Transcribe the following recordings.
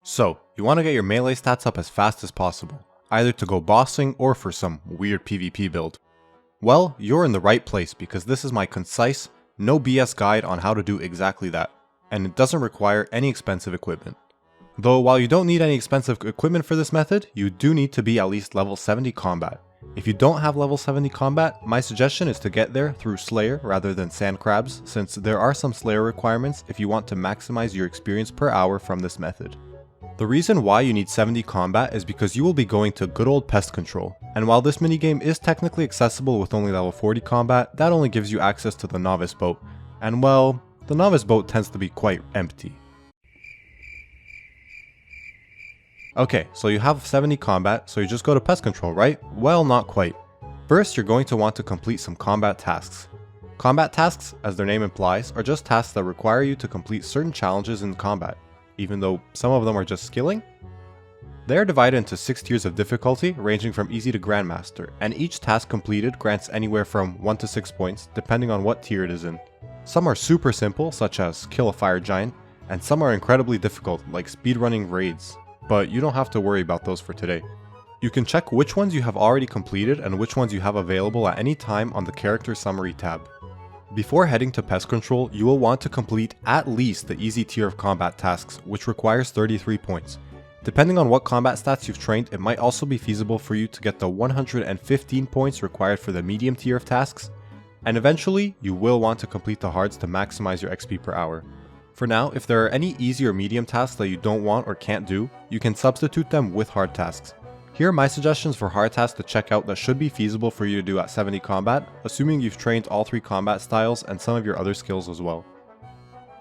So, you want to get your melee stats up as fast as possible, either to go bossing or for some weird PvP build. Well, you're in the right place because this is my concise, no BS guide on how to do exactly that, and it doesn't require any expensive equipment. Though while you don't need any expensive equipment for this method, you do need to be at least level 70 combat. If you don't have level 70 combat, my suggestion is to get there through Slayer rather than Sand Crabs, since there are some Slayer requirements if you want to maximize your experience per hour from this method. The reason why you need 70 combat is because you will be going to good old Pest Control, and while this minigame is technically accessible with only level 40 combat, that only gives you access to the Novice Boat, and well, the Novice Boat tends to be quite empty. Okay, so you have 70 combat, so you just go to Pest Control, right? Well, not quite. First, you're going to want to complete some combat tasks. Combat tasks, as their name implies, are just tasks that require you to complete certain challenges in combat, even though some of them are just skilling. They are divided into 6 tiers of difficulty, ranging from easy to Grandmaster, and each task completed grants anywhere from 1 to 6 points, depending on what tier it is in. Some are super simple, such as kill a fire giant, and some are incredibly difficult, like speedrunning raids, but you don't have to worry about those for today. You can check which ones you have already completed and which ones you have available at any time on the Character Summary tab. Before heading to Pest Control, you will want to complete at least the easy tier of combat tasks, which requires 33 points. Depending on what combat stats you've trained, it might also be feasible for you to get the 115 points required for the medium tier of tasks, and eventually, you will want to complete the hards to maximize your XP per hour. For now, if there are any easy or medium tasks that you don't want or can't do, you can substitute them with hard tasks. Here are my suggestions for hard tasks to check out that should be feasible for you to do at 70 combat, assuming you've trained all 3 combat styles and some of your other skills as well.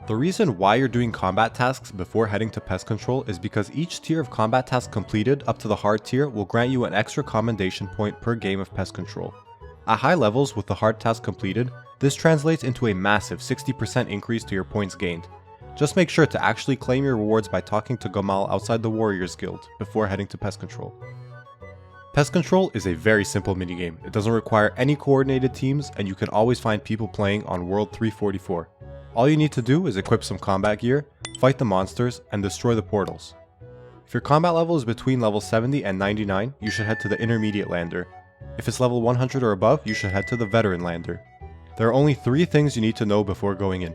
The reason why you're doing combat tasks before heading to Pest Control is because each tier of combat task completed up to the hard tier will grant you an extra commendation point per game of Pest Control. At high levels with the hard task completed, this translates into a massive 60% increase to your points gained. Just make sure to actually claim your rewards by talking to Gamal outside the Warriors Guild before heading to Pest Control. Pest Control is a very simple minigame. It doesn't require any coordinated teams, and you can always find people playing on World 344. All you need to do is equip some combat gear, fight the monsters, and destroy the portals. If your combat level is between level 70 and 99, you should head to the Intermediate Lander. If it's level 100 or above, you should head to the Veteran Lander. There are only 3 things you need to know before going in.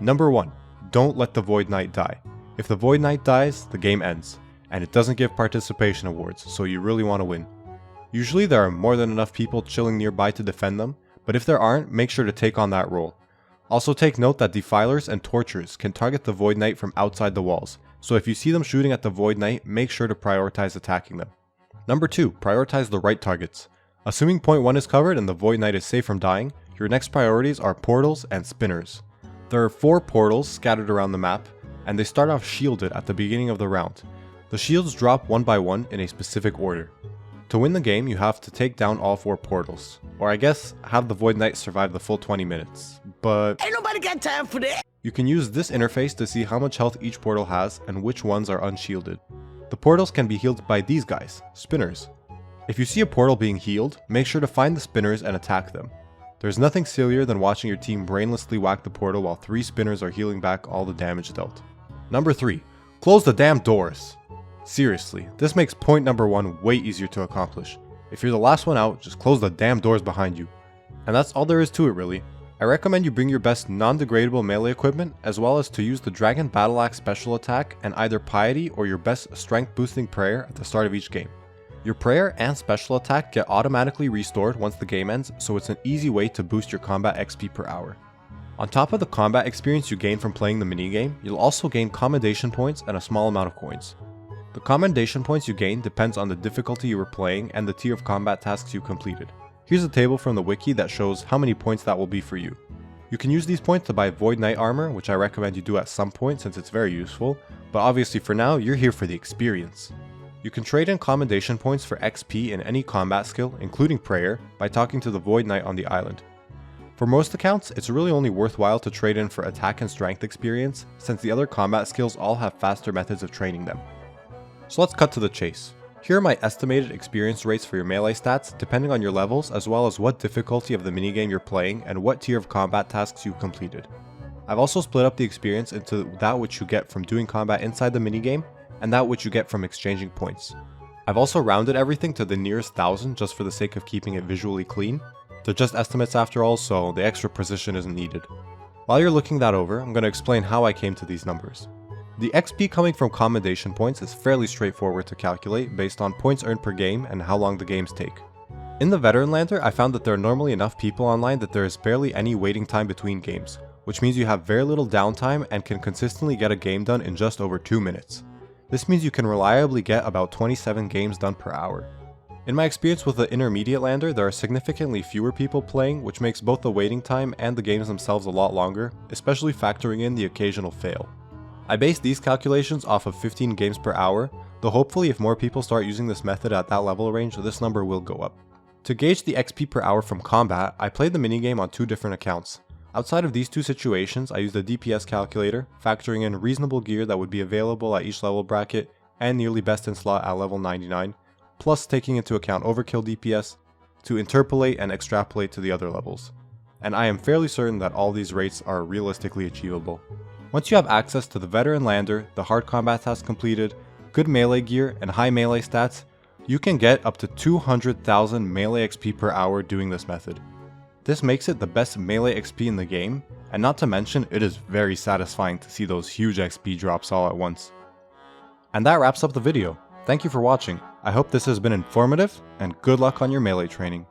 Number 1. Don't let the Void Knight die. If the Void Knight dies, the game ends, and it doesn't give participation awards, so you really want to win. Usually there are more than enough people chilling nearby to defend them, but if there aren't, make sure to take on that role. Also take note that Defilers and Torturers can target the Void Knight from outside the walls, so if you see them shooting at the Void Knight, make sure to prioritize attacking them. Number 2. Prioritize the right targets. Assuming point 1 is covered and the Void Knight is safe from dying, your next priorities are portals and spinners. There are 4 portals scattered around the map, and they start off shielded at the beginning of the round. The shields drop one by one in a specific order. To win the game, you have to take down all 4 portals, or I guess have the Void Knight survive the full 20 minutes, but ain't nobody got time for that. You can use this interface to see how much health each portal has and which ones are unshielded. The portals can be healed by these guys, spinners. If you see a portal being healed, make sure to find the spinners and attack them. There's nothing sillier than watching your team brainlessly whack the portal while 3 spinners are healing back all the damage dealt. Number 3. Close the damn doors. Seriously, this makes point number 1 way easier to accomplish. If you're the last one out, just close the damn doors behind you. And that's all there is to it really. I recommend you bring your best non-degradable melee equipment, as well as to use the Dragon Battle Axe special attack and either Piety or your best strength boosting prayer at the start of each game. Your prayer and special attack get automatically restored once the game ends, so it's an easy way to boost your combat XP per hour. On top of the combat experience you gain from playing the minigame, you'll also gain commendation points and a small amount of coins. The commendation points you gain depends on the difficulty you were playing and the tier of combat tasks you completed. Here's a table from the wiki that shows how many points that will be for you. You can use these points to buy Void Knight armor, which I recommend you do at some point since it's very useful, but obviously for now, you're here for the experience. You can trade in commendation points for XP in any combat skill, including prayer, by talking to the Void Knight on the island. For most accounts, it's really only worthwhile to trade in for attack and strength experience, since the other combat skills all have faster methods of training them. So let's cut to the chase. Here are my estimated experience rates for your melee stats depending on your levels, as well as what difficulty of the minigame you're playing and what tier of combat tasks you've completed. I've also split up the experience into that which you get from doing combat inside the minigame and that which you get from exchanging points. I've also rounded everything to the nearest 1000 just for the sake of keeping it visually clean. They're just estimates after all, so the extra precision isn't needed. While you're looking that over, I'm going to explain how I came to these numbers. The XP coming from commendation points is fairly straightforward to calculate based on points earned per game and how long the games take. In the Veteran Lander, I found that there are normally enough people online that there is barely any waiting time between games, which means you have very little downtime and can consistently get a game done in just over 2 minutes. This means you can reliably get about 27 games done per hour. In my experience with the Intermediate Lander, there are significantly fewer people playing, which makes both the waiting time and the games themselves a lot longer, especially factoring in the occasional fail. I based these calculations off of 15 games per hour, though hopefully if more people start using this method at that level range, this number will go up. To gauge the XP per hour from combat, I played the minigame on 2 different accounts. Outside of these 2 situations, I used a DPS calculator, factoring in reasonable gear that would be available at each level bracket and nearly best in slot at level 99, plus taking into account overkill DPS, to interpolate and extrapolate to the other levels. And I am fairly certain that all these rates are realistically achievable. Once you have access to the Veteran Lander, the hard combat tasks completed, good melee gear, and high melee stats, you can get up to 200,000 melee XP per hour doing this method. This makes it the best melee XP in the game, and not to mention it is very satisfying to see those huge XP drops all at once. And that wraps up the video. Thank you for watching. I hope this has been informative, and good luck on your melee training.